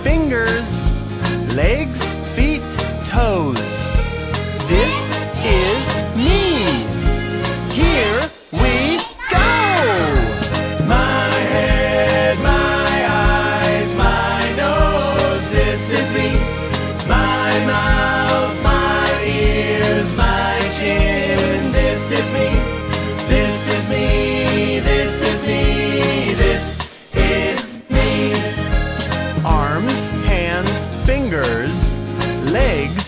fingers, legs, feet, toes. This is me. Here we go. My head, my eyes, my nose. This is me. My mouth, my ears, my chin. This is me. This is me. This is me. This is me. Arms, hands, fingers, legs,